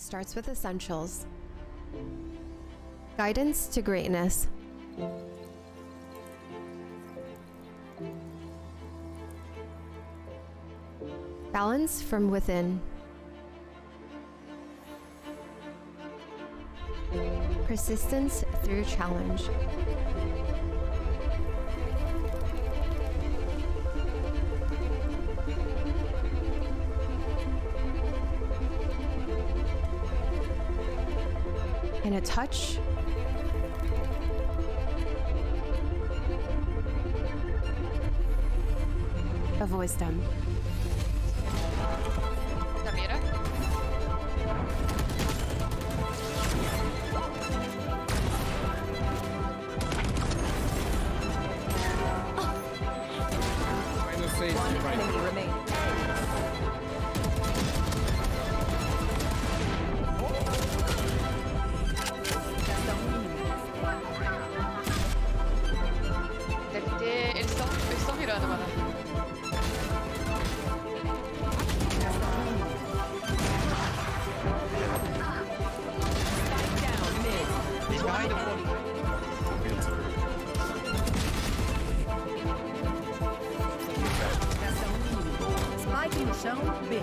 starts with essentials. Guidance to greatness. Balance from within. Persistence through challenge. And a touch of wisdom. Samira? Final stage to the right. Enemy remaining. Eles estão virando, mano. He's behind the wall. Spike no chão, B.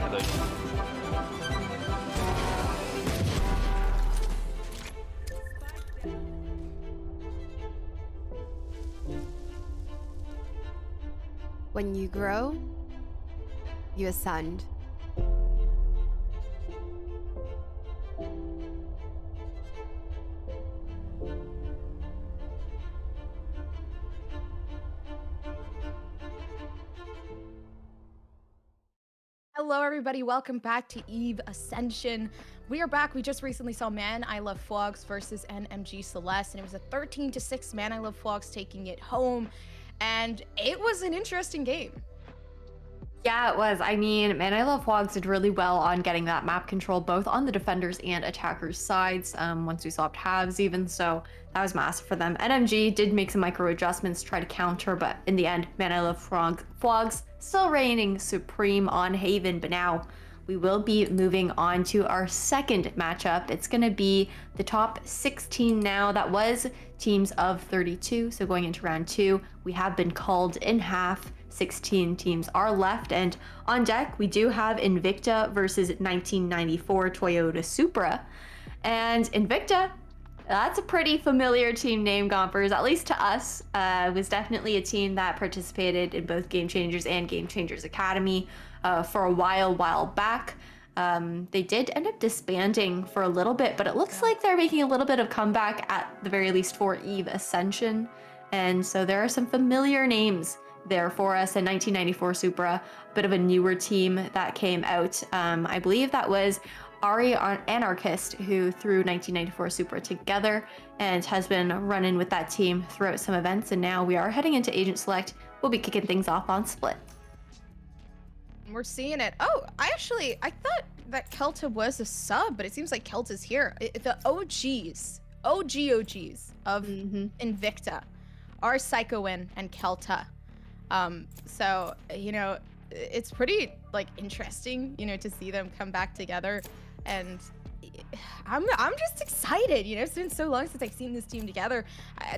When you grow, you ascend. Hello everybody, welcome back to EVE Ascension. We are back. We just recently saw Man I Love Flogs versus NMG Celeste, and it was a 13-6 Man I Love Flogs taking it home, and it was an interesting game. Yeah, it was. I mean, Man, I Love Wogs did really well on getting that map control, both on the defenders and attackers' sides, once we swapped halves even, so that was massive for them. NMG did make some micro adjustments to try to counter, but in the end, Man, I Love Wogs still reigning supreme on Haven, but now we will be moving on to our second matchup. It's going to be the top 16 now. That was teams of 32, so going into round 2, we have been called in half. 16 teams are left, and on deck we do have INVICTA versus 1994 Toyota Supra. And INVICTA, that's a pretty familiar team name, Gompers, at least to us. It was definitely a team that participated in both Game Changers and Game Changers Academy for a while back. They did end up disbanding for a little bit, but it looks like they're making a little bit of comeback at the very least for EVE Ascension. And so there are some familiar names there for us. In 1994 Supra, a bit of a newer team that came out. I believe that was Ari Anarchist who threw 1994 Supra together and has been running with that team throughout some events, and now we are heading into Agent Select. We'll be kicking things off on Split. We're seeing it. Oh, I thought that Kelta was a sub, but it seems like Kelta's here. The OGs of INVICTA are Psychowin and Kelta. So, you know, it's pretty like interesting, you know, to see them come back together, and I'm just excited. You know, it's been so long since I've seen this team together.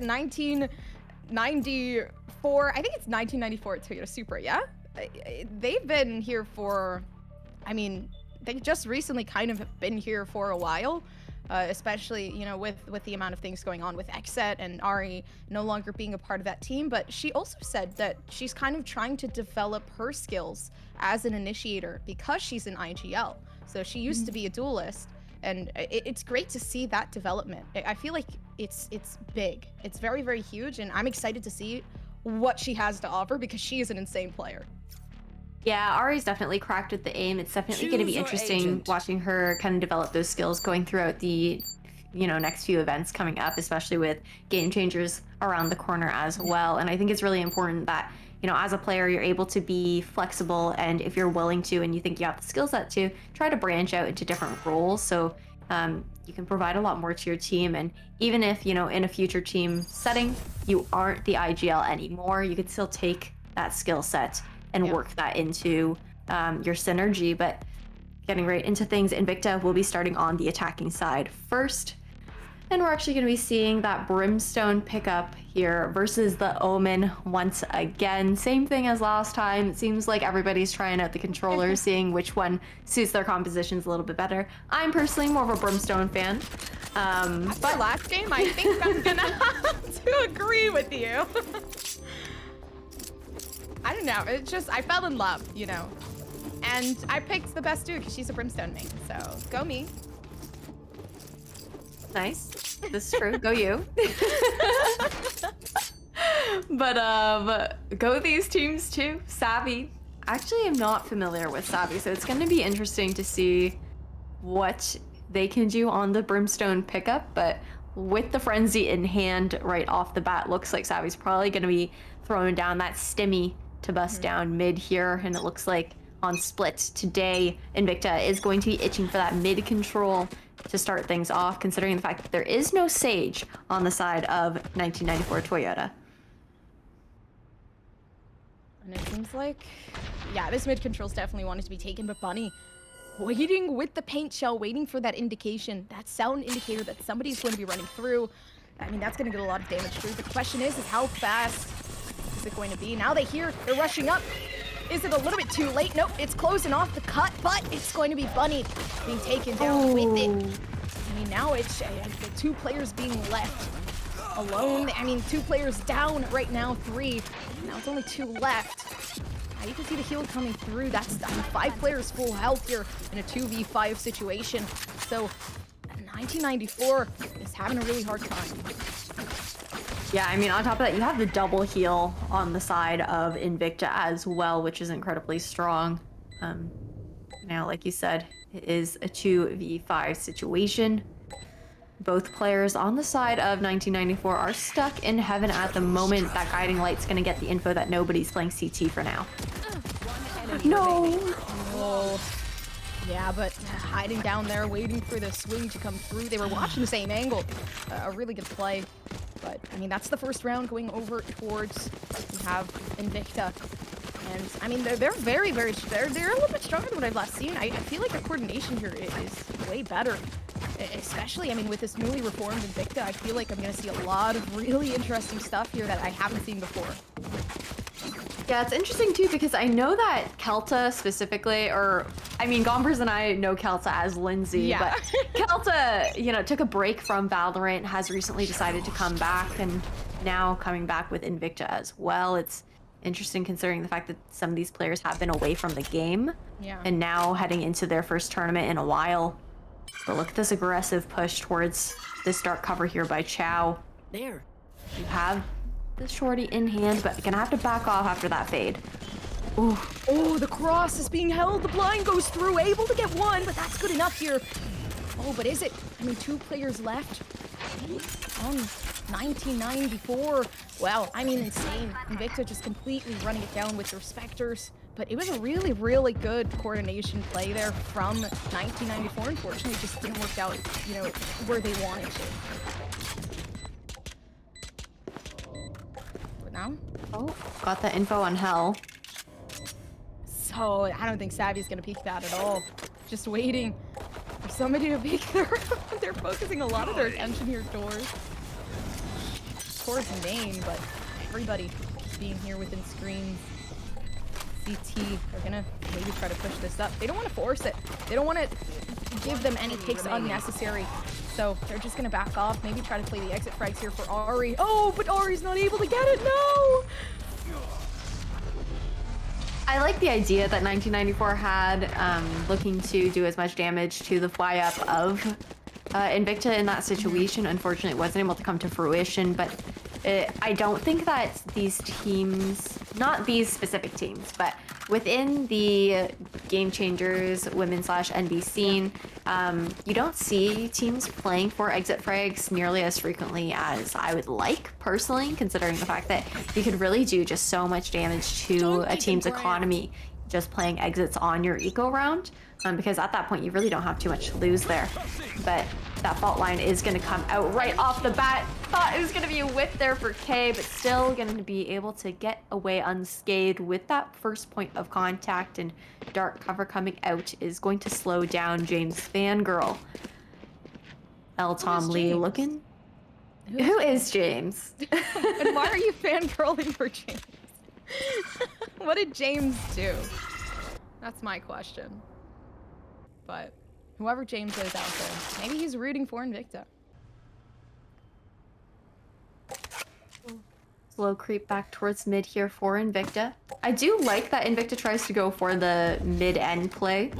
1994, I think it's 1994 Toyota Supra, yeah? They've been here for, I mean, they just recently kind of been here for a while. Especially, you know, with the amount of things going on with Exet and Ari no longer being a part of that team. But she also said that she's kind of trying to develop her skills as an initiator because she's an IGL. So she used to be a duelist, and it's great to see that development. I feel like it's big. It's very, very huge, and I'm excited to see what she has to offer because she is an insane player. Yeah, Ari's definitely cracked with the aim. It's definitely going to be interesting watching her kind of develop those skills going throughout the, you know, next few events coming up, especially with Game Changers around the corner as well. And I think it's really important that, you know, as a player, you're able to be flexible, and if you're willing to and you think you have the skill set to, try to branch out into different roles so you can provide a lot more to your team. And even if, you know, in a future team setting, you aren't the IGL anymore, you could still take that skill set and work that into your synergy. But getting right into things, Invicta will be starting on the attacking side first. And we're actually going to be seeing that Brimstone pickup here versus the Omen once again. Same thing as last time. It seems like everybody's trying out the controllers, seeing which one suits their compositions a little bit better. I'm personally more of a Brimstone fan. But last game, I think I'm gonna have to agree with you. I don't know. It's just, I fell in love, you know. And I picked the best dude because she's a Brimstone main. So go me. Nice. This is true. Go you. But go these teams too. Savvy. Actually, I'm not familiar with Savvy, so it's going to be interesting to see what they can do on the Brimstone pickup. But with the Frenzy in hand right off the bat, looks like Savvy's probably going to be throwing down that Stimmy to bust down mid here, and it looks like on split today, Invicta is going to be itching for that mid control to start things off, considering the fact that there is no Sage on the side of 1994 Toyota. And it seems like, yeah, this mid control's definitely wanted to be taken, but Bunny waiting with the paint shell, waiting for that indication, that sound indicator that somebody's going to be running through. I mean, that's going to get a lot of damage through. The question is how fast is it going to be? Now they're rushing up. Is it a little bit too late? Nope, it's closing off the cut, but it's going to be Bunny being taken down with it. I mean, now it's the 2 players being left alone. I mean, 2 players down right now, 3. Now it's only 2 left. Now you can see the heal coming through. That's 5 players full health here in a 2v5 situation. So 1994 is having a really hard time. Yeah, I mean, on top of that, you have the double heal on the side of Invicta as well, which is incredibly strong. Now, like you said, it is a 2v5 situation. Both players on the side of 1994 are stuck in heaven at the moment. That guiding light's going to get the info that nobody's playing CT for now. No! Oh. Yeah, but hiding down there, waiting for the swing to come through. They were watching the same angle. A really good play. But, I mean, that's the first round going over towards, we have Invicta. And, I mean, they're very, very, they're a little bit stronger than what I've last seen. I feel like their coordination here is way better. Especially, I mean, with this newly reformed Invicta, I feel like I'm going to see a lot of really interesting stuff here that I haven't seen before. Yeah, it's interesting too because I know that Kelta specifically, or I mean, Gombers and I know Kelta as Lindsay, Yeah. but Kelta, you know, took a break from Valorant, has recently decided to come back, and now coming back with Invicta as well. It's interesting considering the fact that some of these players have been away from the game, and now heading into their first tournament in a while. But look at this aggressive push towards this dark cover here by Chow. There. You have the shorty in hand, but gonna have to back off after that fade. Ooh. Oh, the cross is being held. The blind goes through, able to get 1, but that's good enough here. Oh, but is it? I mean, 2 players left on 1994. Well, I mean, insane. Invicta just completely running it down with their Spectres. But it was a really, really good coordination play there from 1994. Unfortunately, it just didn't work out, you know, where they wanted to. But now? Oh, got the info on Hell. So, I don't think Savvy's gonna peek that at all. Just waiting for somebody to peek their They're focusing a lot of their attention here towards main, but everybody just being here within screens. CT are gonna maybe try to push this up. They don't want to force it. They don't want to give them any picks unnecessary. So they're just gonna back off. Maybe try to play the exit frags here for Ari. Oh, but Ari's not able to get it. No! I like the idea that 1994 had, looking to do as much damage to the fly up of Invicta in that situation. Unfortunately, it wasn't able to come to fruition, but I don't think that these teams, not these specific teams, but within the Game Changers women/NB scene, you don't see teams playing for exit frags nearly as frequently as I would like, personally, considering the fact that you could really do just so much damage to a team's economy just playing exits on your eco round, because at that point you really don't have too much to lose there. But that fault line is going to come out right off the bat. Thought it was going to be a whip there for K, but still going to be able to get away unscathed with that first point of contact, and dark cover coming out is going to slow down James Fangirl. Tom Lee looking. Who is James? And why are you fangirling for James? What did James do? That's my question. But whoever James is out there, maybe he's rooting for Invicta. Slow creep back towards mid here for Invicta. I do like that Invicta tries to go for the mid-end play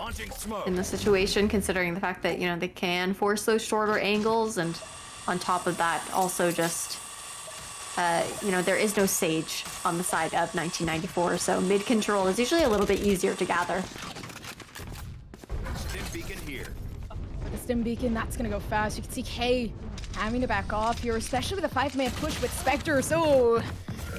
in the situation, considering the fact that, you know, they can force those shorter angles, and on top of that, also just, you know, there is no Sage on the side of 1994, so mid control is usually a little bit easier to gather. Stim beacon here. The Stim Beacon, that's gonna go fast. You can see K having to back off here, especially with a 5-man push with Spectre. So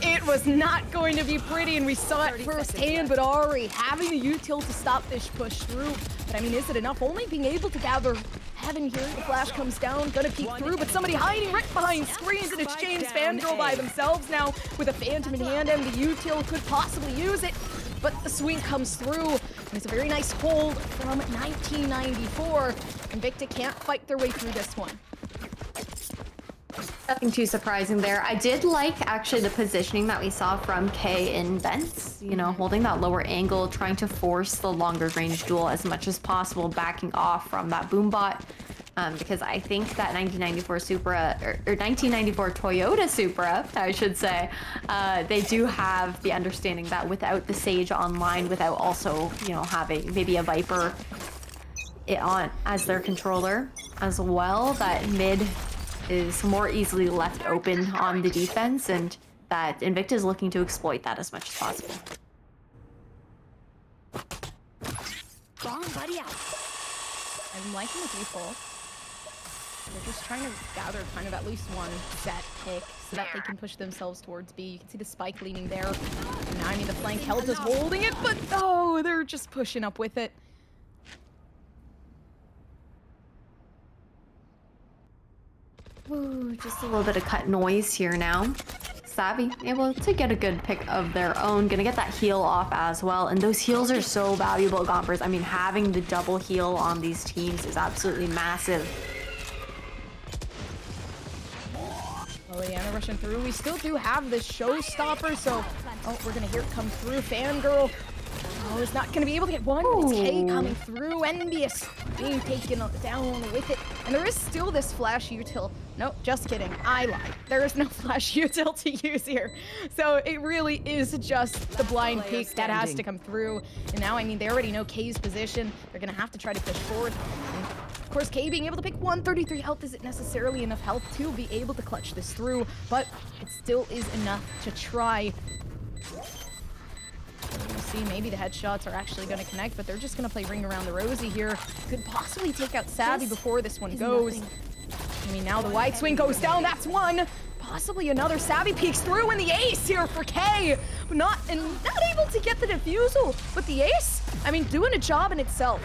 it was not going to be pretty, and we saw it firsthand, but Ari having the util to stop this push through. But I mean, is it enough? Only being able to gather Heaven here. The flash comes down, gonna peek through, but somebody hiding right behind screens, and it's James Fangirl by themselves now with a Phantom in hand, and the util could possibly use it. But the swing comes through, and it's a very nice hold from 1994. Invicta can't fight their way through this one. Nothing too surprising there. I did like actually the positioning that we saw from K in Vents, you know, holding that lower angle, trying to force the longer range duel as much as possible, backing off from that boombot. Because I think that 1994 Supra, or 1994 Toyota Supra, I should say, they do have the understanding that without the Sage online, without also, you know, having maybe a Viper on as their controller as well, that mid is more easily left open on the defense, and that Invicta is looking to exploit that as much as possible. I'm liking the default. They're just trying to gather kind of at least one set pick so that they can push themselves towards B. You can see the spike leaning there. And now, I mean, the flank held is holding it, but oh, they're just pushing up with it. Ooh, just a little bit of cut noise here now. Savvy able to get a good pick of their own, gonna get that heal off as well, and those heals are so valuable, Gompers. I mean, having the double heal on these teams is absolutely massive. Liliana rushing through. We still do have the showstopper, so oh, we're gonna hear it come through. Fangirl, oh, is not gonna be able to get one. It's K coming through. Envious being taken down with it, and there is still this flash util. Nope, just kidding. I lied. There is no flash util to use here. So it really is just the blind peek that has to come through. And now, I mean, they already know K's position. They're gonna have to try to push forward. And of course, K being able to pick 133 health isn't necessarily enough health to be able to clutch this through, but it still is enough to try. We'll see, maybe the headshots are actually going to connect, but they're just going to play ring around the rosy here. Could possibly take out Savvy before this one goes. I mean, now the wide swing goes down. That's one. Possibly another. Savvy peeks through, and the ace here for K. Not able to get the defusal, but the ace, I mean, doing a job in itself.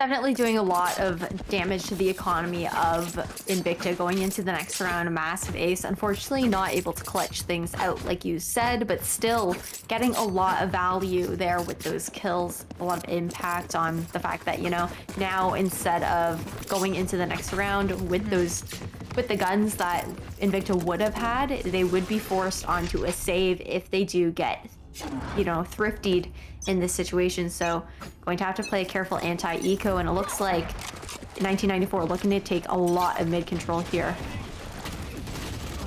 Definitely doing a lot of damage to the economy of Invicta going into the next round. A massive ace. Unfortunately, not able to clutch things out like you said, but still getting a lot of value there with those kills. A lot of impact on the fact that, you know, now instead of going into the next round with the guns that Invicta would have had, they would be forced onto a save if they do get, you know, thriftied in this situation. So going to have to play a careful anti-eco, and it looks like 1994 looking to take a lot of mid control here.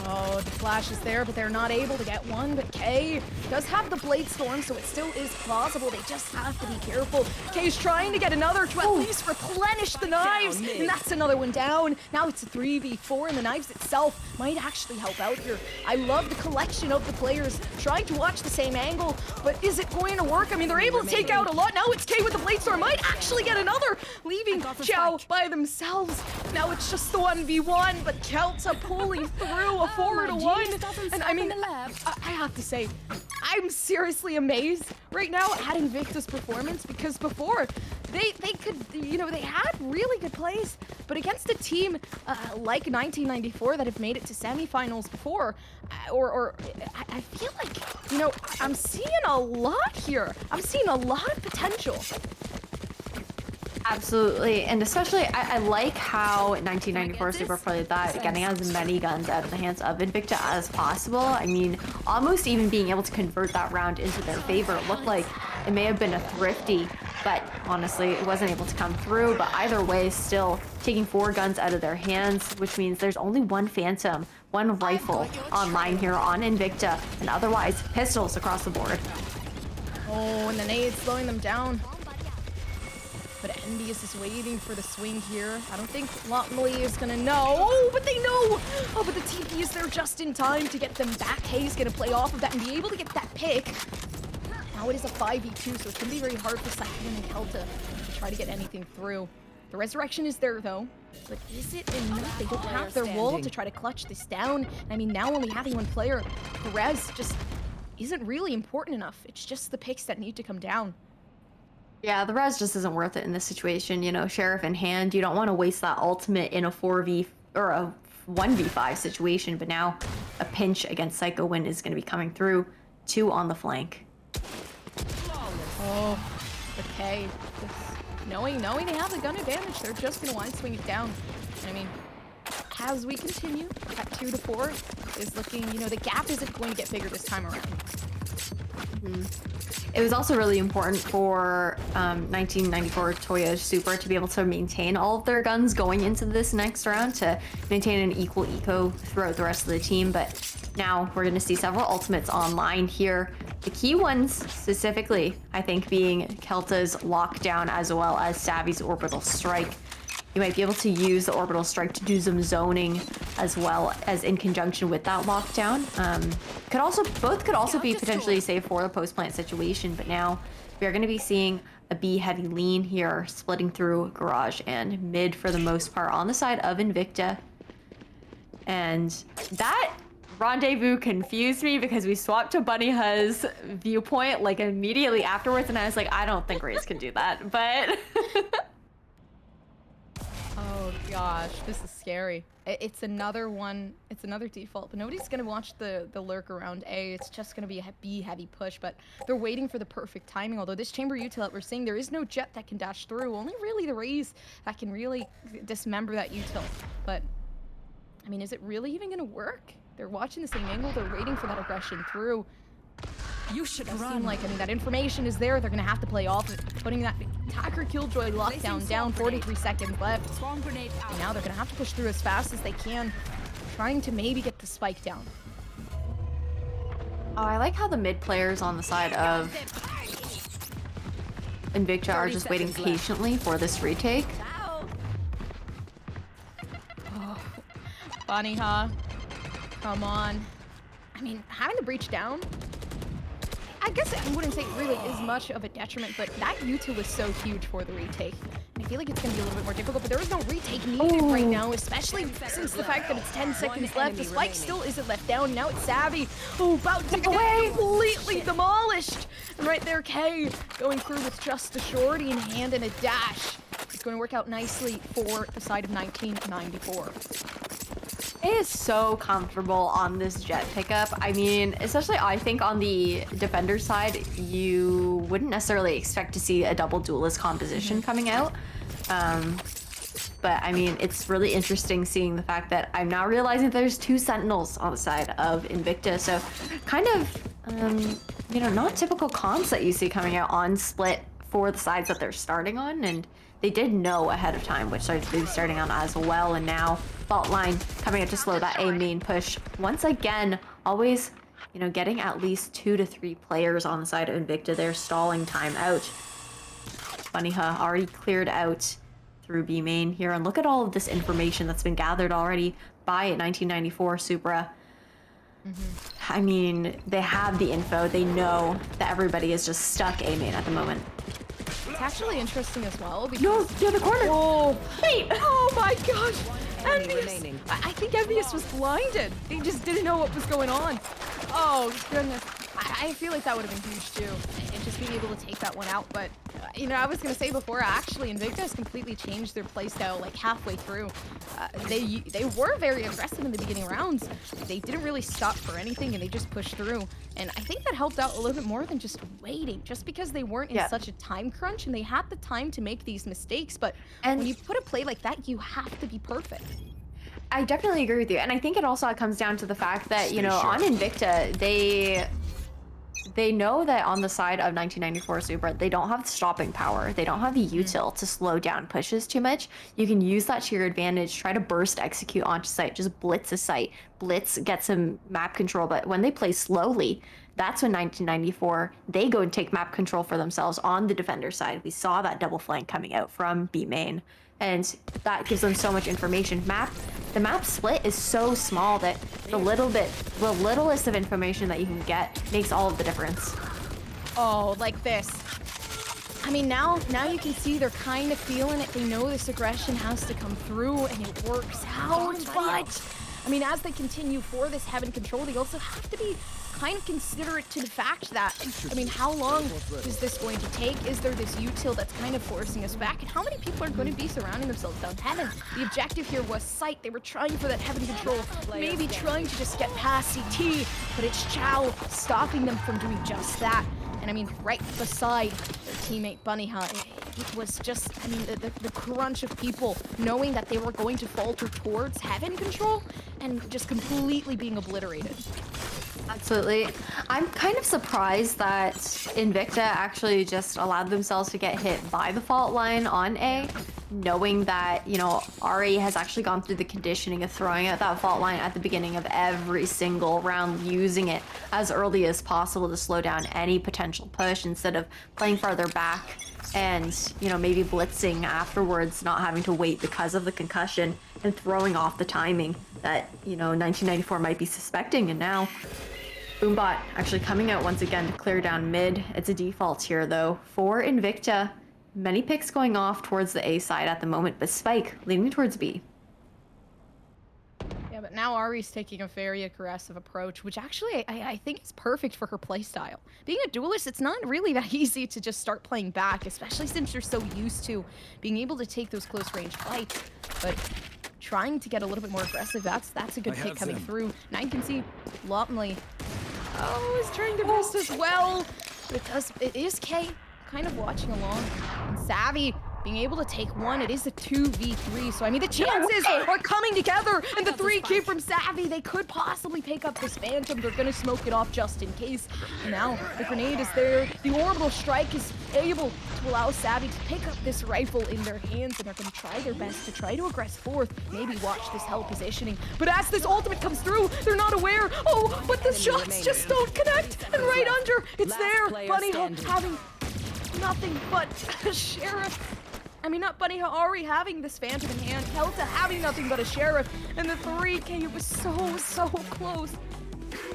Oh, the flash is there, but they're not able to get one. But K does have the Blade Storm, so it still is plausible. They just have to be careful. K's trying to get another to at least replenish the knives, and that's another one down. Now it's a 3v4, and the knives itself might actually help out here. I love the collection of the players trying to watch the same angle, but is it going to work? I mean, they're able to take out a lot. Now it's K with the Blade Storm, might actually get another, leaving Chow by themselves. Now it's just the 1v1, but Kelta pulling through a 4-1, and I mean, I have to say, I'm seriously amazed right now at Invicta's performance, because before, they could, you know, they had really good plays, but against a team like 1994 that have made it to semifinals before, I feel like, you know, I'm seeing a lot here. I'm seeing a lot of potential. Absolutely, and especially I like how 1994 Super played that, getting as many guns out of the hands of INVICTA as possible. I mean, almost even being able to convert that round into their favor. It looked like it may have been a thrifty, but honestly, it wasn't able to come through. But either way, still taking 4 guns out of their hands, which means there's only 1 Phantom, 1 rifle online here on INVICTA, and otherwise pistols across the board. Oh, and the nade slowing them down. But Envious is waiting for the swing here. I don't think Lotmley is gonna know. Oh, but they know! Oh, but the TP is there just in time to get them back. Hayes gonna play off of that and be able to get that pick. Now it is a 5v2, so it's gonna be very hard for Cyclone and Kelta to try to get anything through. The resurrection is there though, but is it enough? They don't have their wall to try to clutch this down. I mean, now only having 1 player, the res just isn't really important enough. It's just the picks that need to come down. Yeah, the res just isn't worth it in this situation. You know, Sheriff in hand, you don't want to waste that ultimate in a 4v or a 1v5 situation, but now a pinch against Psycho Wind is going to be coming through. 2 on the flank. Oh, okay. Just knowing they have the gun advantage, they're just going to line swing it down. I mean, as we continue, at 2 to 4 is looking, you know, the gap isn't going to get bigger this time around. It was also really important for 1994 Toyo Super to be able to maintain all of their guns going into this next round to maintain an equal eco throughout the rest of the team. But now we're going to see several ultimates online here. The key ones specifically, I think, being Kelta's lockdown as well as Savvy's orbital strike. You might be able to use the orbital strike to do some zoning as well as in conjunction with that lockdown. Both could also be potentially safe for the post-plant situation, but now we are going to be seeing a B heavy lean here, splitting through garage and mid for the most part on the side of INVICTA. And that rendezvous confused me because we swapped to Bunny Huz's viewpoint like immediately afterwards, and I was like, I don't think Raze can do that, but... Oh gosh, this is scary. It's another one, it's another default, but nobody's gonna watch the lurk around A. It's just gonna be a B heavy push, but they're waiting for the perfect timing. Although this chamber util that we're seeing, there is no jet that can dash through, only really the Raze that can really dismember that util. But, I mean, is it really even gonna work? They're watching the same angle, they're waiting for that aggression through. You should run. Like, I mean, that information is there. They're gonna have to play off it, putting that attacker killjoy lockdown down. 43 seconds left. And now they're gonna have to push through as fast as they can, trying to maybe get the spike down. Oh, I like how the mid players on the side of INVICTA are just waiting patiently for this retake. Oh, funny, huh? Come on. I mean, having the breach down, I guess I wouldn't say it really is much of a detriment, but that util is so huge for the retake. And I feel like it's going to be a little bit more difficult, but there is no retake needed right now, especially since the fact that it's 10 seconds left. The spike still isn't left down. Now it's Savvy, about to get completely demolished. And right there, Kay going through with just a shorty in hand and a dash. It's going to work out nicely for the side of 1994. It is so comfortable on this jet pickup. I mean, especially I think on the defender side, you wouldn't necessarily expect to see a double duelist composition coming out. But I mean, it's really interesting seeing the fact that I'm now realizing there's 2 sentinels on the side of INVICTA. So kind of, you know, not typical comps that you see coming out on split for the sides that they're starting on. And they did know ahead of time which side they'd be starting on as well. And now fault line coming up to slow that A main push. Once again, always, you know, getting at least 2 to 3 players on the side of INVICTA. They're stalling time out. Bunnyha already cleared out through B main here. And look at all of this information that's been gathered already by 1994 Supra. I mean, they have the info. They know that everybody is just stuck A main at the moment. It's actually interesting as well because... No, you're the corner! Oh, Wait! Oh my gosh! Envious! I think Envious was blinded. He just didn't know what was going on. Oh, goodness. I feel like that would have been huge too, and just being able to take that one out. But you know, I was gonna say before, actually, INVICTA has completely changed their playstyle like halfway through. They were very aggressive in the beginning rounds. They didn't really stop for anything, and they just pushed through. And I think that helped out a little bit more than just waiting, just because they weren't in such a time crunch and they had the time to make these mistakes. But when you put a play like that, you have to be perfect. I definitely agree with you, and I think it also comes down to the fact that, you know, on INVICTA, they know that on the side of 1994 Supra, they don't have the stopping power. They don't have the util to slow down pushes too much. You can use that to your advantage, try to burst execute onto site, just blitz a site, blitz, get some map control. But when they play slowly, that's when 1994, they go and take map control for themselves on the defender side. We saw that double flank coming out from B main, and that gives them so much information. The map split is so small that the littlest of information that you can get makes all of the difference. Oh, like this. I mean, now you can see they're kind of feeling it. They know this aggression has to come through, and it works out. But I mean, as they continue for this heaven control, they also have to be kind of considerate to the fact that, I mean, how long is this going to take? Is there this util that's kind of forcing us back? And how many people are going to be surrounding themselves down heaven? The objective here was sight. They were trying for that heaven control, maybe trying to just get past CT, but it's Chow stopping them from doing just that. And I mean, right beside their teammate Bunny Hut, it was just, I mean, the crunch of people knowing that they were going to falter towards heaven control and just completely being obliterated. Absolutely. I'm kind of surprised that INVICTA actually just allowed themselves to get hit by the fault line on A, knowing that, you know, Ari has actually gone through the conditioning of throwing out that fault line at the beginning of every single round, using it as early as possible to slow down any potential push instead of playing farther back and, you know, maybe blitzing afterwards, not having to wait because of the concussion and throwing off the timing that, you know, 1994 might be suspecting. And now Boombot actually coming out once again to clear down mid. It's a default here though for INVICTA. Many picks going off towards the A side at the moment, but Spike leaning towards B. Yeah, but now Ari's taking a very aggressive approach, which actually I think is perfect for her playstyle. Being a duelist, it's not really that easy to just start playing back, especially since you're so used to being able to take those close range fights. But trying to get a little bit more aggressive, that's a good pick coming through. Now you can see Lotmley, is trying to boost as well. But it is K kind of watching along. And Savvy being able to take one. It is a 2v3, so I mean the chances are coming together, and the 3 came from Savvy. They could possibly pick up this Phantom. They're gonna smoke it off just in case. And now the grenade is there. The orbital strike is able to allow Savvy to pick up this rifle in their hands, and they're gonna try their best to try to aggress forth. Maybe watch this hell positioning. But as this ultimate comes through, they're not aware. Oh, but the shots just don't connect. And right under, it's there. Bunny Hook having nothing but a sheriff. I mean, not Bunny Ari having this Phantom in hand, Kelta having nothing but a sheriff, and the 3K was so close.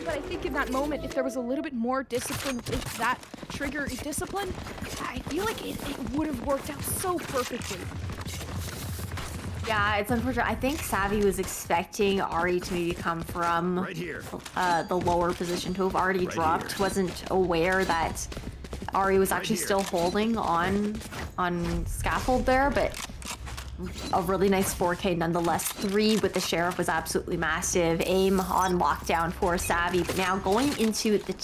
But I think in that moment, if there was a little bit more discipline with that trigger discipline, I feel like it would have worked out so perfectly. Yeah, it's unfortunate. I think Savvy was expecting Ari to maybe come from the lower position, to have already dropped, wasn't aware that Ari was actually still holding on scaffold there, but a really nice 4K nonetheless. 3 with the sheriff was absolutely massive. Aim on lockdown for Savvy, but now going into the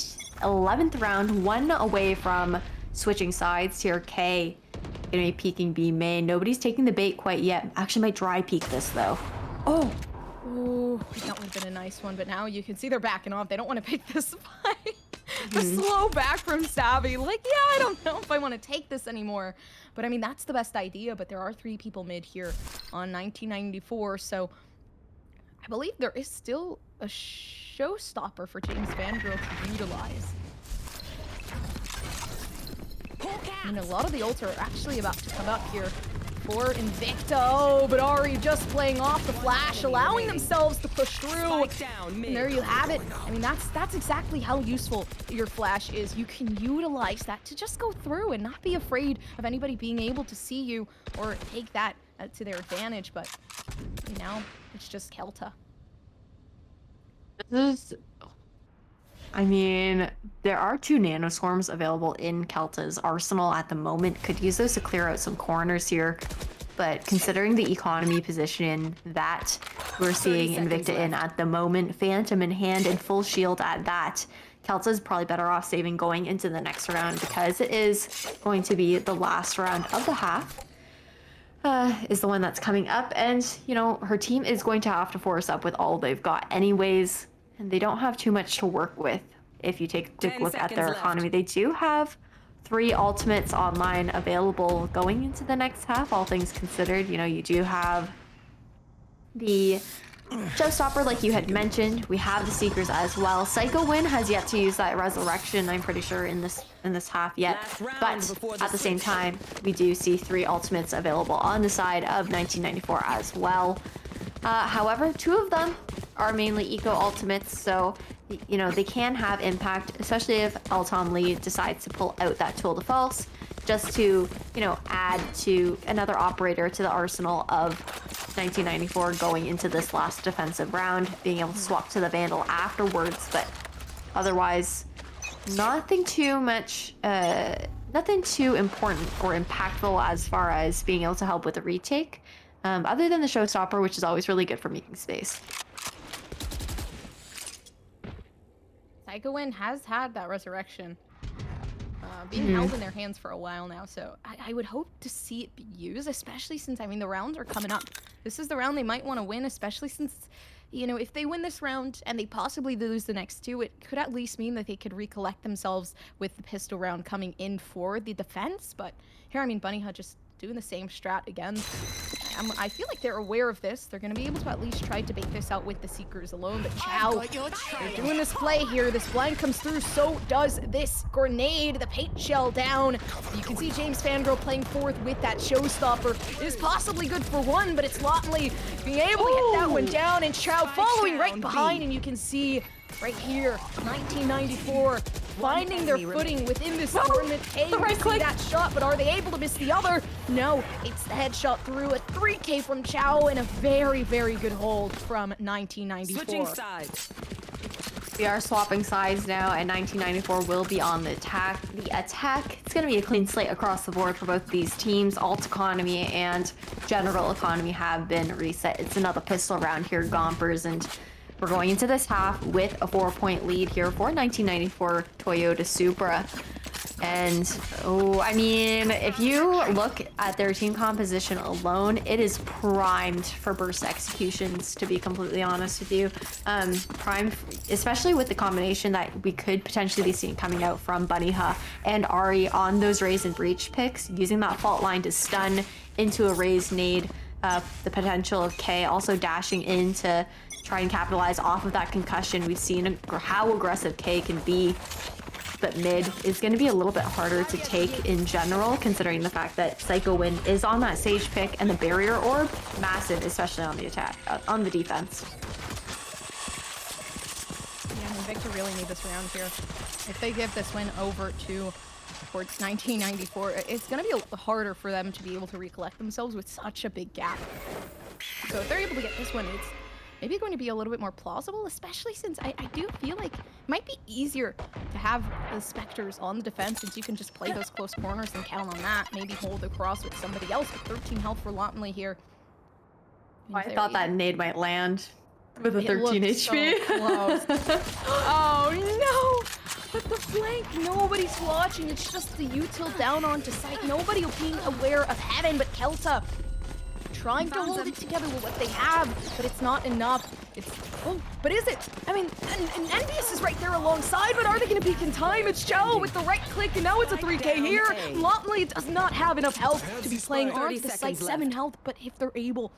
11th round, 1 away from switching sides here. K gonna be peeking B main. Nobody's taking the bait quite yet. Actually might dry peek this though. Oh, ooh, that would have been a nice one, but now you can see they're backing off. They don't want to pick this fight. The slow back from Savvy, like, yeah, I don't know if I want to take this anymore. But I mean, that's the best idea, but there are 3 people mid here on 1994, so I believe there is still a showstopper for James Vandrow to utilize. I mean, a lot of the ults are actually about to come up here for INVICTA. Oh, but Ari just playing off the flash, allowing themselves to push through. And there you have it. I mean, that's exactly how useful your flash is. You can utilize that to just go through and not be afraid of anybody being able to see you or take that to their advantage. But now it's just Kelta. this is... I mean, there are 2 nanoswarms available in Kelta's arsenal at the moment. Could use those to clear out some corners here. But considering the economy position that we're seeing Invicta in at the moment, Phantom in hand and full shield at that, Kelta's probably better off saving going into the next round because it is going to be the last round of the half. Is the one that's coming up, and you know, her team is going to have to force up with all they've got anyways, and they don't have too much to work with. If you take a look at their economy, they do have 3 ultimates online available going into the next half, all things considered. You know, you do have the Showstopper, like you had mentioned. We have the Seekers as well. Psycho Win has yet to use that Resurrection, I'm pretty sure, in this half yet. But at the same time, we do see 3 ultimates available on the side of 1994 as well. However, 2 of them are mainly eco ultimates, so you know they can have impact, especially if Elton Lee decides to pull out that Tool de False, just to, you know, add to another operator to the arsenal of 1994 going into this last defensive round, being able to swap to the Vandal afterwards. But otherwise, nothing too much, nothing too important or impactful as far as being able to help with the retake, other than the Showstopper, which is always really good for making space. Psycho Win has had that Resurrection being held in their hands for a while now, so I would hope to see it be used, especially since, I mean, the rounds are coming up. This is the round they might want to win, especially since, you know, if they win this round and they possibly lose the next 2, it could at least mean that they could recollect themselves with the pistol round coming in for the defense. But here, I mean, Bunny Hut just doing the same strat again. I feel like they're aware of this. They're going to be able to at least try to bait this out with the Seekers alone. But Chow, they're doing this play here. This blind comes through, so does this grenade. The paint shell down. You can see James Fangirl playing forth with that Showstopper. It is possibly good for 1, but it's Lotley being able to get that one down, and Chow following right behind, and you can see right here, 1994 finding their footing within this tournament. The right click. That shot, but are they able to miss the other? No, it's the headshot through. A 3K from Chow and a very, very good hold from 1994. Switching sides. We are swapping sides now, and 1994 will be on the attack. It's going to be a clean slate across the board for both these teams. Alt economy and general economy have been reset. It's another pistol round here, Gompers, and we're going into this half with a 4-point lead here for 1994 Toyota Supra. And, oh, I mean, if you look at their team composition alone, it is primed for burst executions, to be completely honest with you. Primed, especially with the combination that we could potentially be seeing coming out from Bunny Huh and Ari on those Raise and Breach picks, using that fault line to stun into a raised nade. The potential of K also dashing in to try and capitalize off of that concussion. We've seen how aggressive K can be, but mid is going to be a little bit harder to take in general, considering the fact that Psycho Win is on that Sage pick and the barrier orb, massive, especially on the attack, on the defense. Yeah, INVICTA really need this round here. If they give this win over to towards 1994, it's going to be a little harder for them to be able to recollect themselves with such a big gap. So if they're able to get this one, it's maybe going to be a little bit more plausible, especially since I do feel like it might be easier to have the Spectres on the defense, since you can just play those close corners and count on that. Maybe hold across with somebody else with 13 health for Lotley here. I thought that nade might land with a 13 HP. So close. Oh no! But the flank, nobody's watching. It's just the util down onto site. Nobody being aware of heaven, but Kelta trying to hold it together with what they have, but it's not enough. It's, oh, but is it? I mean, and Envious is right there alongside, but are they going to peak in time? It's Chow with the right click, and now it's a 3K here. Lotley does not have enough health to be playing on the site. 7 health, but if they're able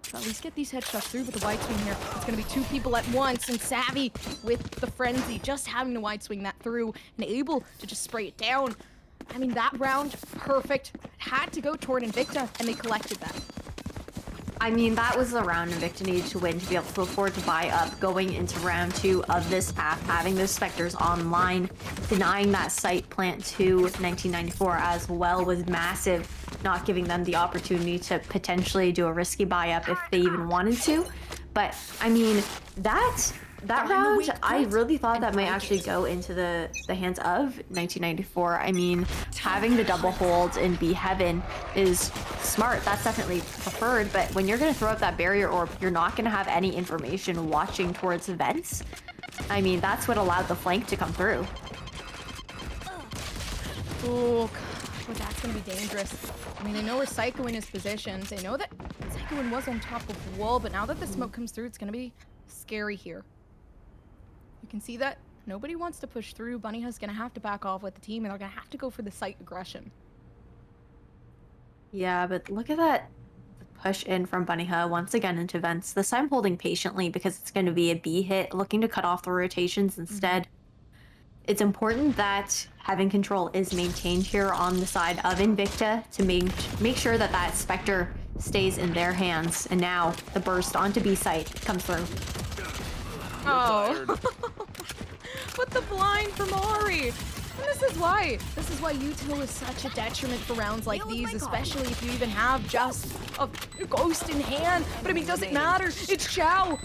to at least get these headshots through with the wide swing here, it's going to be 2 people at once, and Savvy with the frenzy, just having to wide swing that through and able to just spray it down. I mean, that round, perfect. Had to go toward Invicta, and they collected that. I mean, that was the round Invicta needed to win to be able to afford to buy up going into round 2 of this half, having those Spectres online, denying that site plant to 1994 as well was massive, not giving them the opportunity to potentially do a risky buy up if they even wanted to. But I mean, that That round, I really thought that might actually go into the hands of 1994. I mean, having the double hold in B Heaven is smart. That's definitely preferred. But when you're going to throw up that barrier orb, you're not going to have any information watching towards vents. I mean, that's what allowed the flank to come through. Oh, God, well, that's going to be dangerous. I mean, they know where Psychoin is positioned. They know that Psychoin was on top of the wall, but now that the smoke comes through, it's going to be scary here. You can see that nobody wants to push through. Bunnyha's going to have to back off with the team, and they're going to have to go for the site aggression. Yeah, but look at that push in from Bunnyha once again into vents. This time holding patiently because it's going to be a B hit, looking to cut off the rotations instead. It's important that having control is maintained here on the side of Invicta to make sure that that Spectre stays in their hands. And now the burst onto B site comes through. Oh. What the blind from Ori. And this is why util is such a detriment for rounds like these, especially if you even have just a ghost in hand. But I mean, does it matter? It's Chow.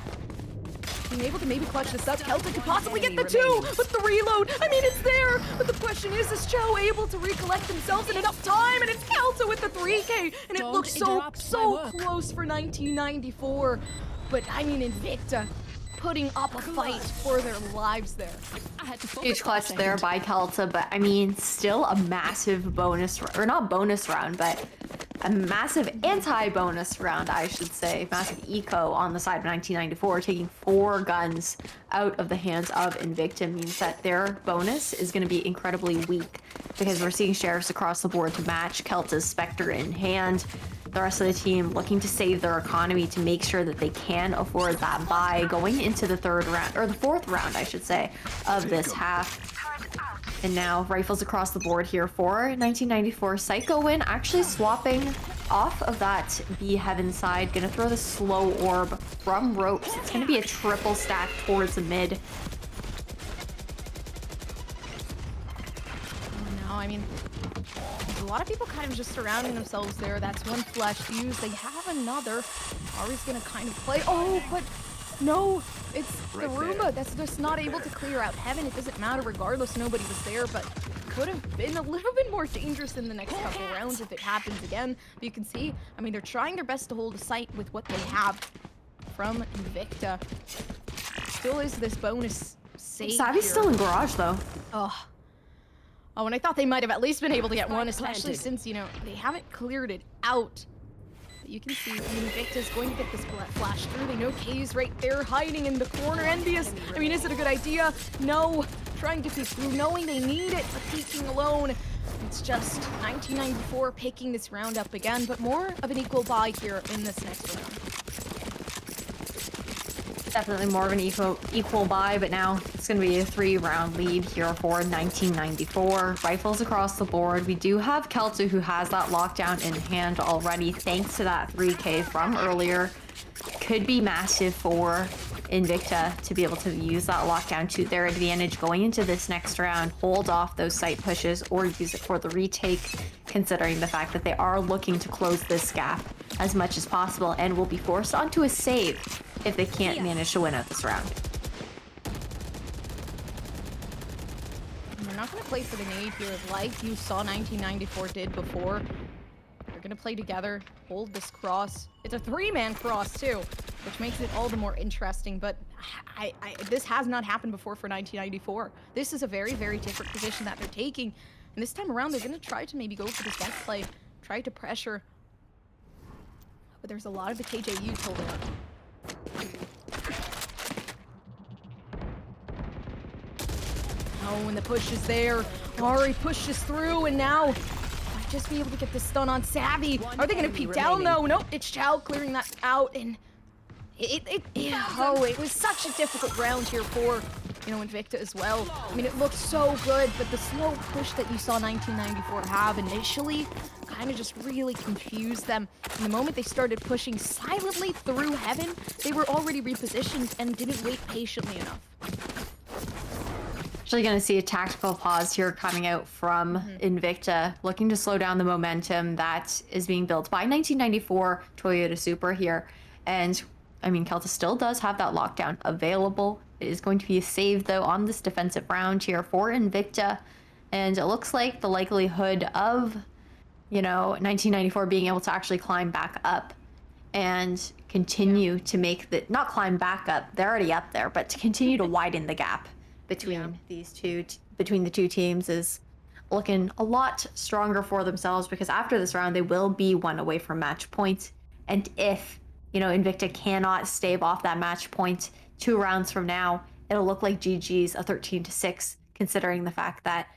Being able to maybe clutch this up, Kelta could possibly get the 2 with the reload. I mean, it's there, but the question is Chow able to recollect themselves in enough time? And it's Kelta with the 3K, and it looks so close for 1994. But I mean, Invicta putting up a fight for their lives there. Huge clutch there by Kelta, but I mean, still a massive bonus, or not bonus round, but a massive anti-bonus round, I should say. Massive eco on the side of 1994, taking 4 guns out of the hands of Invicta means that their bonus is going to be incredibly weak because we're seeing sheriffs across the board to match Kelta's Spectre in hand. The rest of the team looking to save their economy to make sure that they can afford that buy going into the 3rd round, or the 4th round, I should say, of this half. And now rifles across the board here for 1994. Psycho win actually swapping off of that B Heaven side. Gonna throw the slow orb from ropes. It's gonna be a triple stack towards the mid. No, I mean, a lot of people kind of just surrounding themselves there. That's one flash fuse. They have another. Ari's gonna kind of play. Oh, but no, it's the Roomba that's just not able to clear out Heaven. It doesn't matter regardless. Nobody was there, but could have been a little bit more dangerous in the next couple rounds if it happens again. But you can see, I mean, they're trying their best to hold a sight with what they have from Invicta. Still is this bonus save Savvy's here. still in garage though. Oh, and I thought they might have at least been able to get one, especially since, you know, they haven't cleared it out. But you can see Invicta's going to get this flash through. They know Kay's right there hiding in the corner. Envious. I mean, is it a good idea? No. Trying to peek through, knowing they need it, but peeking alone. It's just 1994 picking this round up again, but more of an equal buy here in this next round. Definitely more of an equal buy, but now it's going to be a 3-round lead here for 1994. Rifles across the board. We do have Kelta who has that lockdown in hand already thanks to that 3K from earlier. Could be massive for Invicta to be able to use that lockdown to their advantage going into this next round, hold off those site pushes or use it for the retake, considering the fact that they are looking to close this gap as much as possible and will be forced onto a save if they can't manage to win out this round. They're not going to play for the nade here like you saw 1994 did before. They're going to play together, hold this cross. It's a 3-man cross too, which makes it all the more interesting, but this has not happened before for 1994. This is a very, very different position that they're taking, and this time around they're going to try to maybe go for this vent play, try to pressure, but there's a lot of the KJ util there. Oh, and the push is there. Ari pushes through, and now might just be able to get the stun on Savvy. Are they going to peek down? No, nope. It's Chow clearing that out, and it was such a difficult round here for, you know, Invicta as well. I mean, it looked so good, but the slow push that you saw 1994 have initially kind of just really confused them. And the moment they started pushing silently through Heaven, they were already repositioned and didn't wait patiently enough. Actually going to see a tactical pause here coming out from Invicta, looking to slow down the momentum that is being built by 1994 Toyota Supra here. And I mean, Kelta still does have that lockdown available It is going to be a save, though, on this defensive round here for Invicta. And it looks like the likelihood of, 1994 being able to actually climb back up and continue to make the, not climb back up, they're already up there, but to continue to widen the gap between between the two teams is looking a lot stronger for themselves, because after this round, they will be one away from match point. And if, Invicta cannot stave off that match point 2 rounds from now, it'll look like GG's a 13-6, considering the fact that,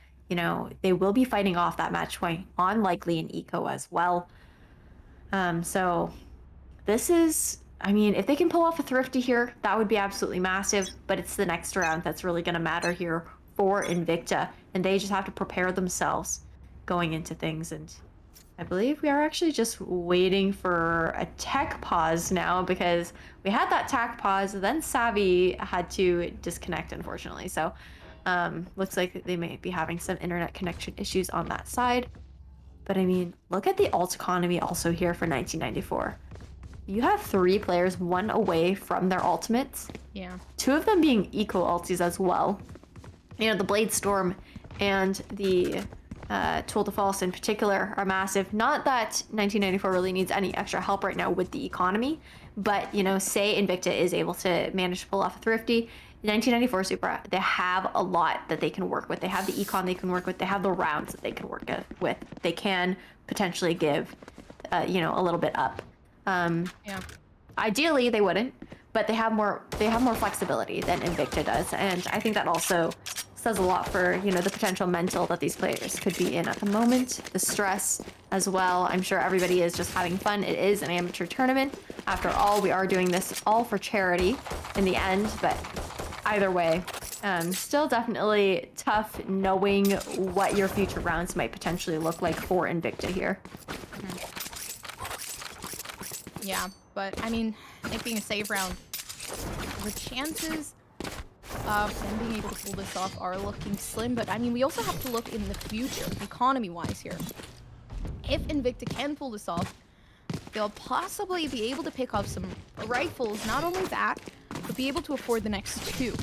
they will be fighting off that match point on likely an eco as well. So this is, if they can pull off a thrifty here, that would be absolutely massive, but it's the next round that's really going to matter here for Invicta, and they just have to prepare themselves going into things. And I believe we are actually just waiting for a tech pause now, because we had that tech pause, then Savvy had to disconnect, unfortunately. So looks like they may be having some internet connection issues on that side. But look at the alt economy also here for 1994. You have 3 players, 1 away from their ultimates. Yeah. 2 of them being eco ultis as well. The Blade Storm and the Tool de False in particular are massive. Not that 1994 really needs any extra help right now with the economy, but, say Invicta is able to manage to pull off a thrifty, 1994 Supra, they have a lot that they can work with. They have the econ they can work with. They have the rounds that they can work with. They can potentially give, a little bit up. Yeah. Ideally, they wouldn't, but they have more flexibility than Invicta does, and I think that also says a lot for, the potential mental that these players could be in at the moment, the stress as well. I'm sure everybody is just having fun. It is an amateur tournament. After all, we are doing this all for charity in the end, but either way, still definitely tough knowing what your future rounds might potentially look like for Invicta here. Yeah, but it being a save round, the chances of them being able to pull this off are looking slim, but we also have to look in the future, economy-wise here. If Invicta can pull this off, they'll possibly be able to pick up some rifles, not only that, but be able to afford the next 2.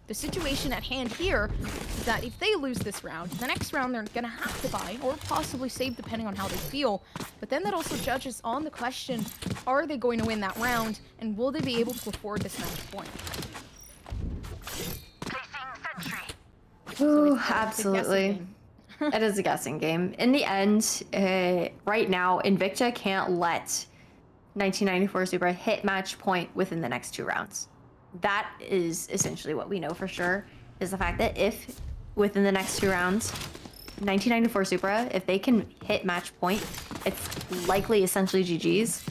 The situation at hand here is that if they lose this round, the next round they're gonna have to buy, or possibly save depending on how they feel. But then that also judges on the question, are they going to win that round, and will they be able to afford this match point? Ooh, absolutely. It is a guessing game. In the end, right now, Invicta can't let 1994 Supra hit match point within the next 2 rounds. That is essentially what we know for sure, is the fact that if within the next 2 rounds, 1994 Supra, if they can hit match point, it's likely essentially GG's.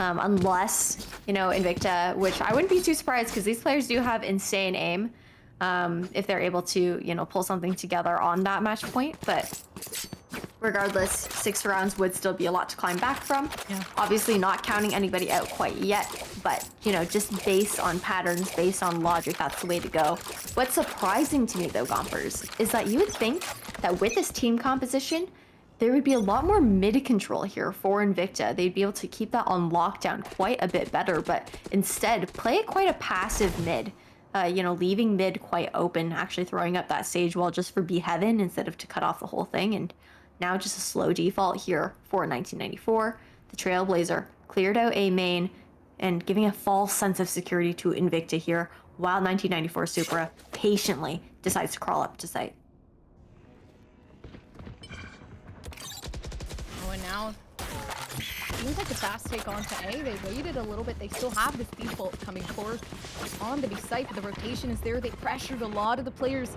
Unless, Invicta, which I wouldn't be too surprised, because these players do have insane aim. If they're able to, pull something together on that match point. But regardless, 6 rounds would still be a lot to climb back from. Yeah. Obviously not counting anybody out quite yet, but, just based on patterns, based on logic, that's the way to go. What's surprising to me, though, Gompers, is that you would think that with this team composition, there would be a lot more mid control here for Invicta. They'd be able to keep that on lockdown quite a bit better, but instead play quite a passive mid. Leaving mid quite open, actually throwing up that Sage Wall just for Be Heaven instead of to cut off the whole thing. And now just a slow default here for 1994. The Trailblazer cleared out A main and giving a false sense of security to Invicta here, while 1994 Supra patiently decides to crawl up to site. Oh, and now seems like a fast take onto A. They waited a little bit. They still have this default coming forward on the B site, but the rotation is there. They pressured a lot of the players.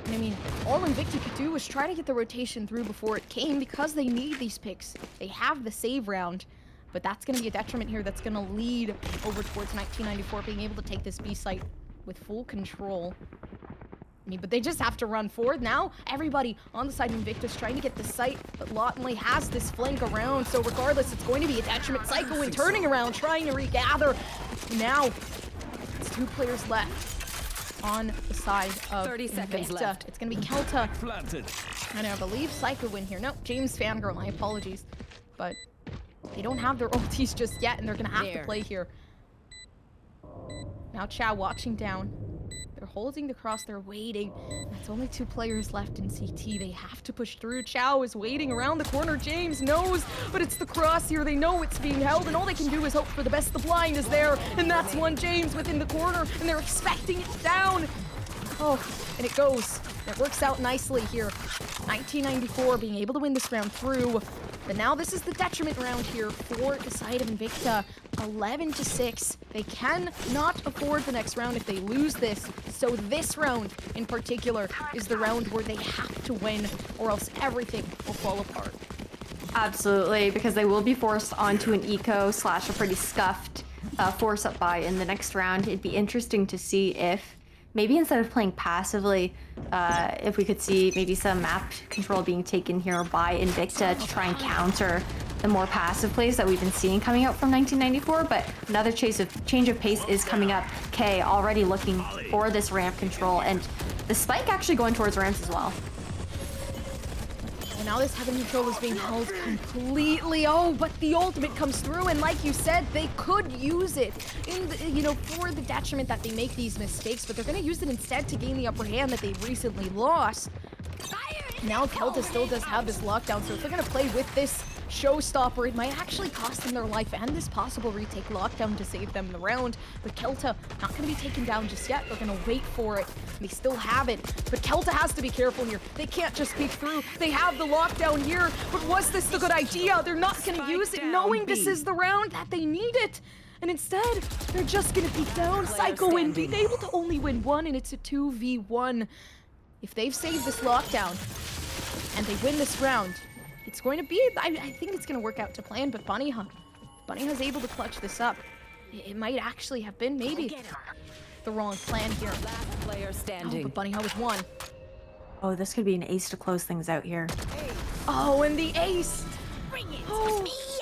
And all Invicta could do was try to get the rotation through before it came, because they need these picks. They have the save round, but that's going to be a detriment here that's going to lead over towards 1994 being able to take this B site with full control. But they just have to run forward. Now, everybody on the side of Invictus trying to get the site, but Lawtonley has this flank around, so regardless, it's going to be a detriment. Psycho in turning around, trying to regather. Now, it's 2 players left on the side of 30 seconds Invicta. left. It's going to be Kelta. And I believe Psycho in here. No, James Fangirl, my apologies. But they don't have their ultis just yet, and they're going to have to play here. Now Chow watching down. They're holding the cross, they're waiting. That's only 2 players left in CT. They have to push through. Chow is waiting around the corner. James knows, but it's the cross here. They know it's being held, and all they can do is hope for the best. The blind is there, and that's one James within the corner, and they're expecting it down. Oh, and it goes. It works out nicely here. 1994 being able to win this round through. But now this is the detriment round here for the side of Invicta. 11-6. They cannot afford the next round if they lose this. So this round in particular is the round where they have to win, or else everything will fall apart. Absolutely, because they will be forced onto an eco / a pretty scuffed force up buy in the next round. It'd be interesting to see if maybe instead of playing passively, if we could see maybe some map control being taken here by Invicta to try and counter the more passive plays that we've been seeing coming out from 1994. But another change of pace is coming up. K already looking for this ramp control, and the spike actually going towards ramps as well. And now this heaven control is being held completely. Oh, but the ultimate comes through, and like you said, they could use it in the, for the detriment that they make these mistakes, but they're going to use it instead to gain the upper hand that they recently lost. Now Kelta still does have this lockdown, so if they're going to play with this showstopper, it might actually cost them their life and this possible retake lockdown to save them the round. But Kelta not going to be taken down just yet. They're going to wait for it. They still have it. But Kelta has to be careful here. They can't just peek through. They have the lockdown here. But was this the good idea? They're not going to use it knowing this is the round that they need it. And instead, they're just going to peek down. Psycho win, being able to only win one, and it's a 2v1. If they've saved this lockdown and they win this round, it's going to be, I think it's going to work out to plan, but Bunnyha's able to clutch this up. It might actually have been maybe the wrong plan here. Last player standing. Oh, but Bunnyha with one. Oh, this could be an ace to close things out here. Oh, and the ace. Oh,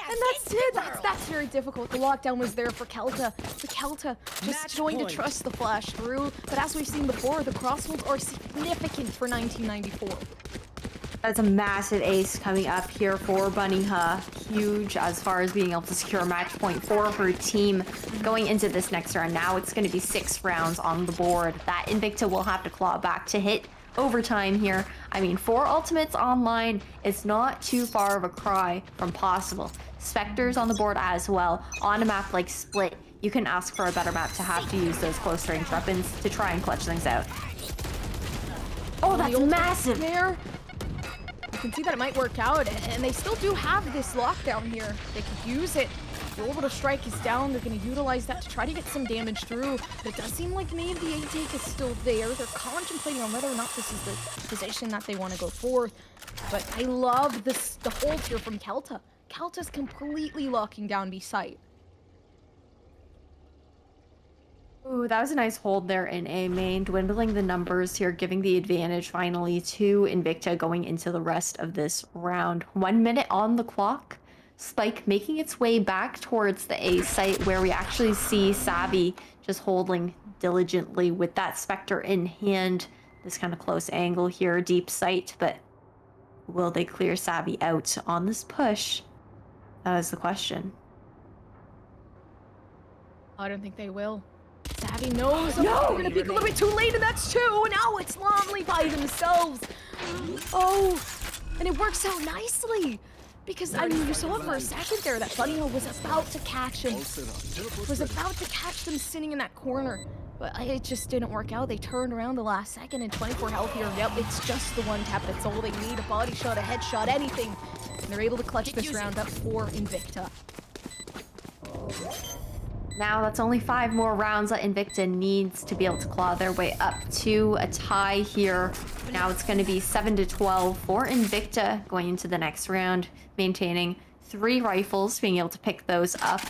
and that's it. That's very difficult. The lockdown was there for Kelta. But Kelta just going to trust the flash through. But as we've seen before, the crossholds are significant for 1994. That's a massive ace coming up here for Bunnyha. Huge as far as being able to secure a match point for her team going into this next round. Now it's going to be 6 rounds on the board that Invicta will have to claw back to hit overtime here. I mean, 4 ultimates online, it's not too far of a cry from possible. Spectres on the board as well. On a map like Split, you can ask for a better map to have to use those close range weapons to try and clutch things out. Oh, that's massive! There. You can see that it might work out, and they still do have this lockdown here. They could use it. The orbital strike is down. They're going to utilize that to try to get some damage through. But it does seem like maybe the A-take is still there. They're contemplating on whether or not this is the position that they want to go for. But I love this, the hold here from Kelta. Kelta's completely locking down B site. Ooh, that was a nice hold there in A main, dwindling the numbers here, giving the advantage finally to Invicta going into the rest of this round. 1 minute on the clock. Spike making its way back towards the A site, where we actually see Savvy just holding diligently with that Spectre in hand. This kind of close angle here, deep sight, but will they clear Savvy out on this push? That is the question. I don't think they will. Savvy knows. Oh, No! they're gonna peek a little bit too late, and that's 2. Now it's Lonely by themselves. Oh, and it works out nicely. Because, I mean, you saw for a second there that Bunnyha was about to catch him. Was about to catch them sitting in that corner. But it just didn't work out. They turned around the last second, and 24 health here. Yep, it's just the one tap. That's all they need. A body shot, a headshot, anything. And they're able to clutch this round up for Invicta. Now that's only 5 more rounds that Invicta needs to be able to claw their way up to a tie here. Now it's going to be 7-12 for Invicta going into the next round, maintaining 3 rifles, being able to pick those up.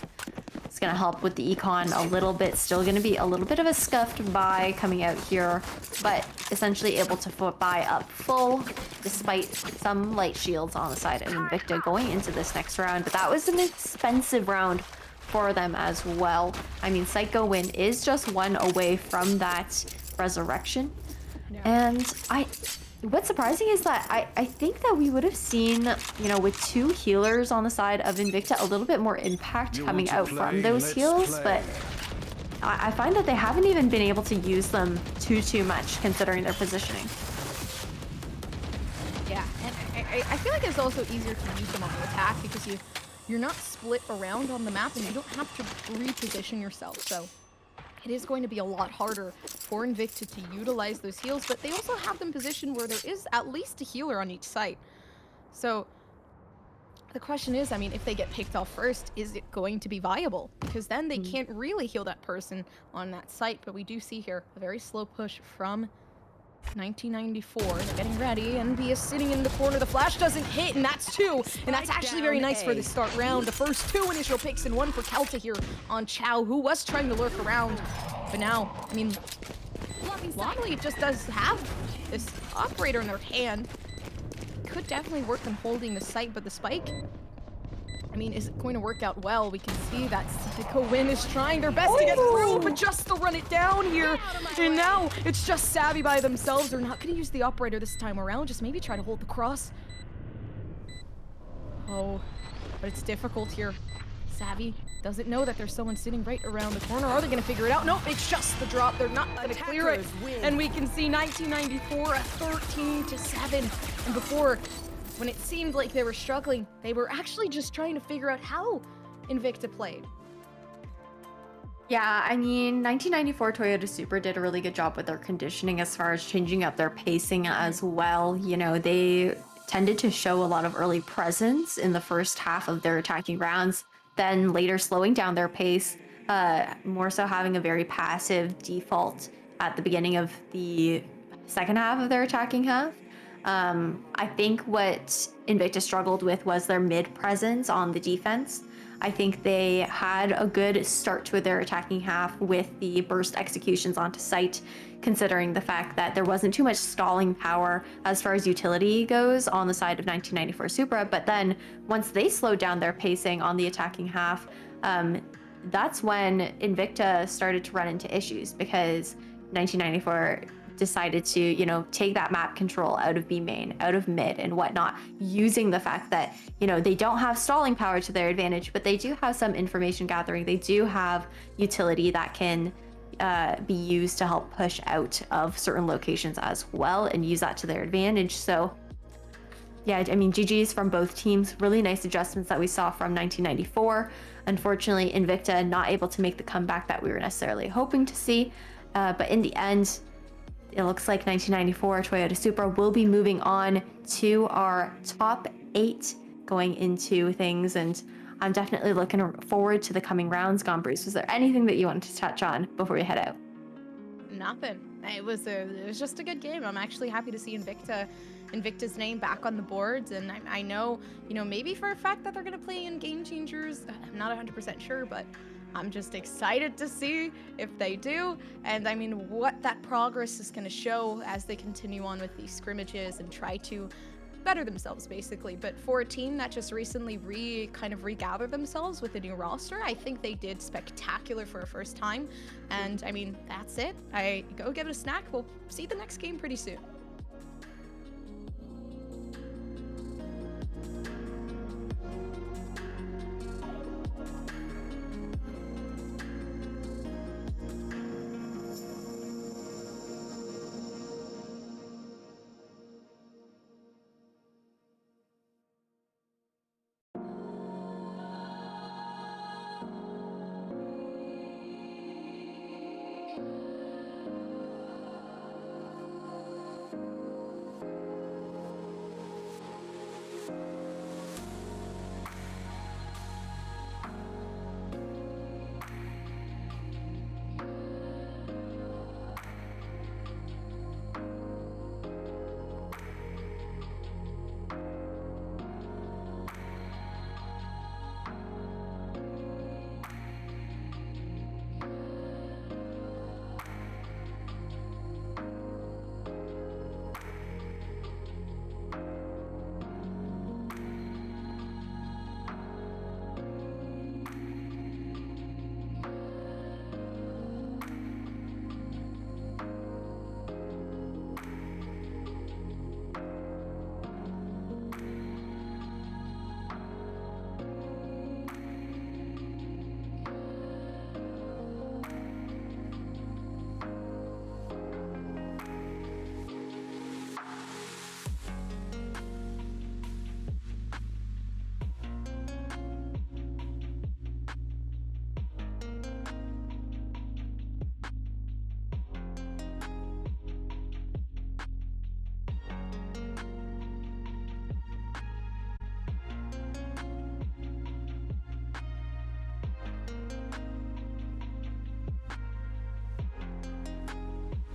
It's going to help with the econ a little bit. Still going to be a little bit of a scuffed buy coming out here, but essentially able to buy up full despite some light shields on the side of Invicta going into this next round. But that was an expensive round for them as well. I mean, Psycho Win is just 1 away from that resurrection. Yeah. And what's surprising is that I think that we would have seen, you know, with 2 healers on the side of Invicta, a little bit more impact coming out from those heals, but I find that they haven't even been able to use them too much considering their positioning. Yeah, and I feel like it's also easier to use them on the attack because you're not split around on the map and you don't have to reposition yourself. So it is going to be a lot harder for Invicta to utilize those heals, but they also have them positioned where there is at least a healer on each site. So the question is, I mean, if they get picked off first, is it going to be viable? Because then they can't really heal that person on that site. But we do see here a very slow push from 1994. They're getting ready. NB is sitting in the corner. The flash doesn't hit, and that's two. And that's actually very nice for the start round. The first two initial picks and one for Kelta here on Chow, who was trying to lurk around. But now, I mean, Longley just does have this operator in their hand. Could definitely work on holding the site, but the spike, I mean, is it going to work out well? We can see that Psycho Win is trying their best to get through, but just to run it down here. And now it's just Savvy by themselves. They're not going to use the operator this time around, just maybe try to hold the cross. Oh, but it's difficult here. Savvy doesn't know that there's someone sitting right around the corner. Are they going to figure it out? Nope, it's just the drop. They're not going to clear it. And we can see 1994, a 13-7. And before, when it seemed like they were struggling, they were actually just trying to figure out how Invicta played. Yeah, I mean, 1994 Toyota Supra did a really good job with their conditioning as far as changing up their pacing as well. You know, they tended to show a lot of early presence in the first half of their attacking rounds, then later slowing down their pace, more so having a very passive default at the beginning of the second half of their attacking half. I think what Invicta struggled with was their mid presence on the defense. I think they had a good start to their attacking half with the burst executions onto site, considering the fact that there wasn't too much stalling power as far as utility goes on the side of 1994 Supra. But then once they slowed down their pacing on the attacking half, that's when Invicta started to run into issues, because 1994 decided to, you know, take that map control out of B main, out of mid and whatnot, using the fact that, you know, they don't have stalling power to their advantage, but they do have some information gathering. They do have utility that can be used to help push out of certain locations as well and use that to their advantage. So yeah, I mean, GG's from both teams. Really nice adjustments that we saw from 1994. Unfortunately, Invicta not able to make the comeback that we were necessarily hoping to see. But in the end, it looks like 1994 Toyota Supra will be moving on to our top 8 going into things, and I'm definitely looking forward to the coming rounds. Bruce, was there anything that you wanted to touch on before we head out? Nothing. It was just a good game. I'm actually happy to see Invicta's name back on the boards, and I know, you know, maybe for a fact that they're going to play in Game Changers. I'm not 100% sure, but I'm just excited to see if they do, and I mean what that progress is going to show as they continue on with these scrimmages and try to better themselves, basically. But for a team that just recently regathered themselves with a new roster, I think they did spectacular for a first time. And I mean, that's it. I go give it a snack. We'll see the next game pretty soon.